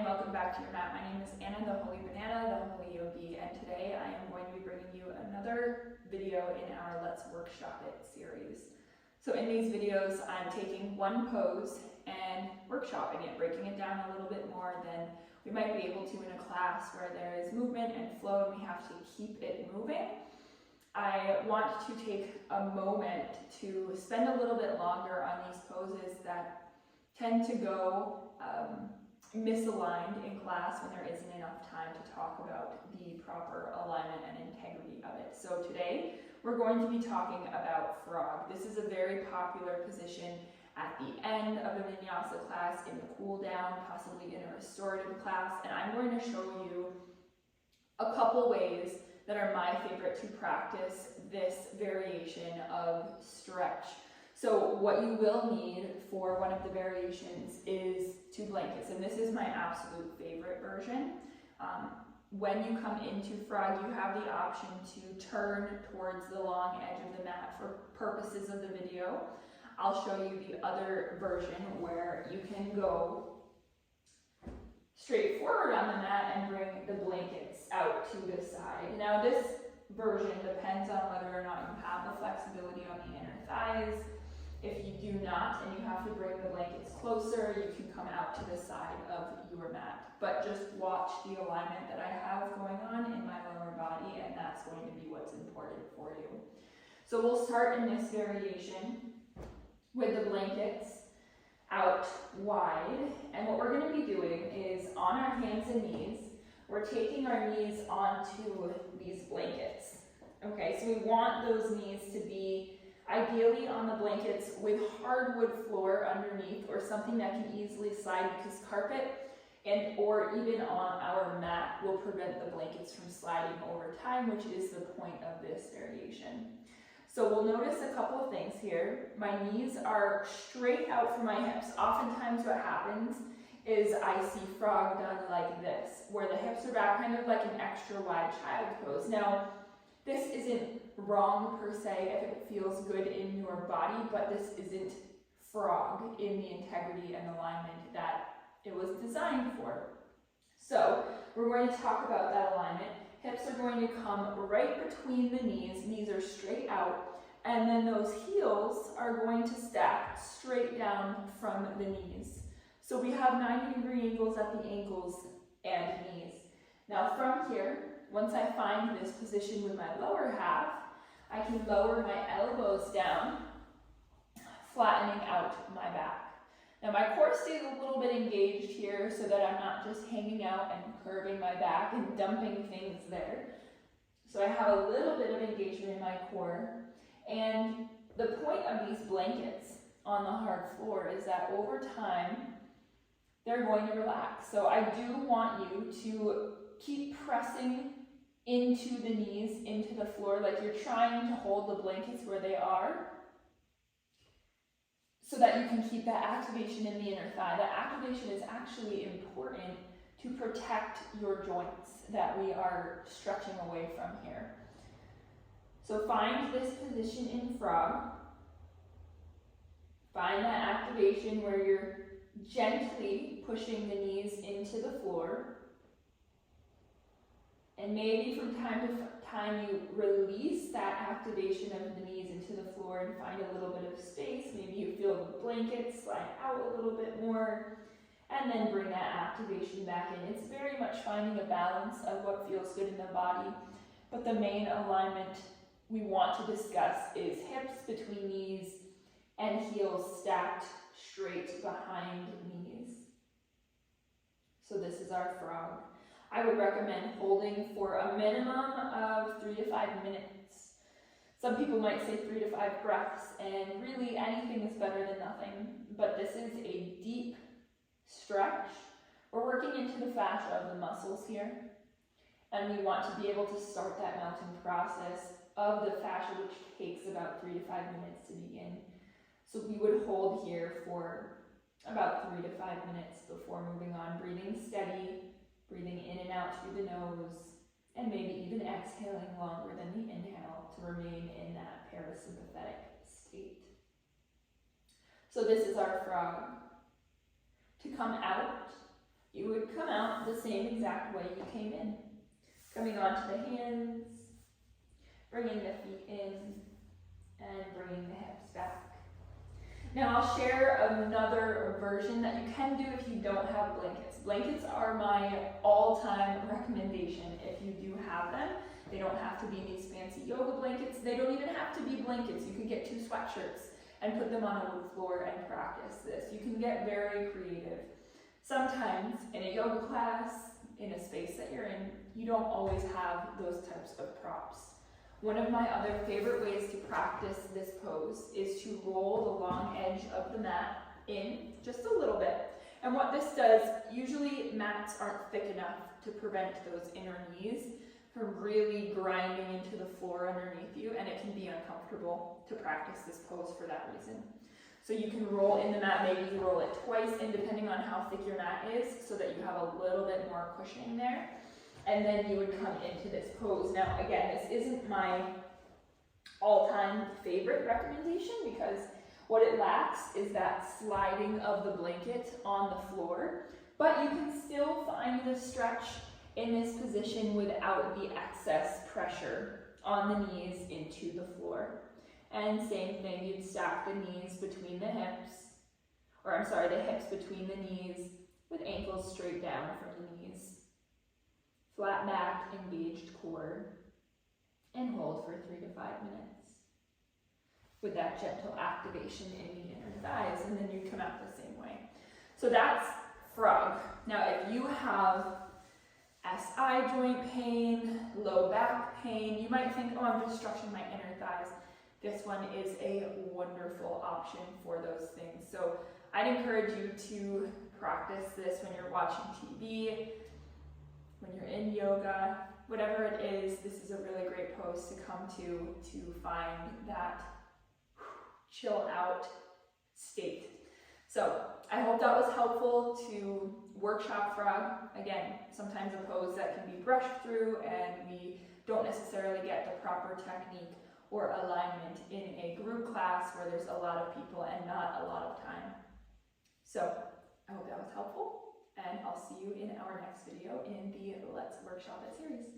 welcome back to your mat. My name is Anna, the Holy Banana, the Holy Yogi, and today I am going to be bringing you another video in our Let's Workshop It series. So in these videos, I'm taking one pose and workshopping it, breaking it down a little bit more than we might be able to in a class where there is movement and flow and we have to keep it moving. I want to take a moment to spend a little bit longer on these poses that tend to go misaligned in class when there isn't enough time to talk about the proper alignment and integrity of it. So today we're going to be talking about frog. This is a very popular position at the end of a vinyasa class, in the cool down, possibly in a restorative class, and I'm going to show you a couple ways that are my favorite to practice this variation of stretch. So what you will need for one of the variations is 2 blankets, and this is my absolute favorite version. When you come into frog, you have the option to turn towards the long edge of the mat for purposes of the video. I'll show you the other version where you can go straight forward on the mat and bring the blankets out to the side. Now this version depends on whether or not you have the flexibility on the inner thighs. If you do not and you have to bring the blankets closer, you can come out to the side of your mat. But just watch the alignment that I have going on in my lower body, and that's going to be what's important for you. So we'll start in this variation with the blankets out wide, and what we're going to be doing is on our hands and knees, we're taking our knees onto these blankets. Okay, so we want those knees to be ideally on the blankets with hardwood floor underneath, or something that can easily slide, because carpet and or even on our mat will prevent the blankets from sliding over time, which is the point of this variation. So we'll notice a couple of things here. My knees are straight out from my hips. Oftentimes what happens is I see frog done like this, where the hips are back, kind of like an extra wide child pose. Now, this isn't wrong per se if it feels good in your body, but this isn't frog in the integrity and alignment that it was designed for. So we're going to talk about that alignment. Hips are going to come right between the knees. Knees are straight out, and then those heels are going to stack straight down from the knees. So we have 90-degree angles at the ankles and knees. Now from here, once I find this position with my lower half, I can lower my elbows down, flattening out my back. Now my core stays a little bit engaged here so that I'm not just hanging out and curving my back and dumping things there. So I have a little bit of engagement in my core. And the point of these blankets on the hard floor is that over time, they're going to relax. So I do want you to keep pressing into the knees, into the floor, like you're trying to hold the blankets where they are, so that you can keep that activation in the inner thigh. That activation is actually important to protect your joints that we are stretching away from here. So find this position in frog. Find that activation where you're gently pushing the knees into the floor. And maybe from time to time you release that activation of the knees into the floor and find a little bit of space. Maybe you feel the blanket slide out a little bit more, and then bring that activation back in. It's very much finding a balance of what feels good in the body, but the main alignment we want to discuss is hips between knees and heels stacked straight behind knees. So this is our frog. I would recommend holding for a minimum of 3 to 5 minutes. Some people might say 3 to 5 breaths, and really anything is better than nothing. But this is a deep stretch. We're working into the fascia of the muscles here, and we want to be able to start that melting process of the fascia, which takes about 3 to 5 minutes to begin. So we would hold here for about 3 to 5 minutes before moving on, breathing steady, breathing in and out through the nose, and maybe even exhaling longer than the inhale to remain in that parasympathetic state. So this is our frog. To come out, you would come out the same exact way you came in. Coming onto the hands, bringing the feet in, and bringing the hips back. Now I'll share another version that you can do if you don't have blankets. Blankets are my all-time recommendation if you do have them. They don't have to be these fancy yoga blankets. They don't even have to be blankets. You can get 2 sweatshirts and put them on a wood floor and practice this. You can get very creative. Sometimes in a yoga class, in a space that you're in, you don't always have those types of props. One of my other favorite ways to practice this pose is to roll the long edge of the mat in just a little bit. And what this does, usually mats aren't thick enough to prevent those inner knees from really grinding into the floor underneath you, and it can be uncomfortable to practice this pose for that reason. So you can roll in the mat, maybe you roll it twice in depending on how thick your mat is, so that you have a little bit more cushioning there. And then you would come into this pose. Now again, this isn't my all-time favorite recommendation because what it lacks is that sliding of the blanket on the floor, but you can still find the stretch in this position without the excess pressure on the knees into the floor. And same thing, you'd stack the knees between the hips, the hips between the knees with ankles straight down from the knees. Flat back, engaged core, and hold for 3 to 5 minutes with that gentle activation in the inner thighs, and then you come out the same way. So that's frog. Now if you have SI joint pain, low back pain, you might think, oh, I'm just stretching my inner thighs. This one is a wonderful option for those things. So I'd encourage you to practice this when you're watching TV, when you're in yoga, whatever it is. This is a really great pose to come to find that chill out state. So I hope that was helpful to workshop frog. Again, sometimes a pose that can be brushed through and we don't necessarily get the proper technique or alignment in a group class where there's a lot of people and not a lot of time. So I hope that was helpful, and I'll see you in our next video in the Let's Workshop It series.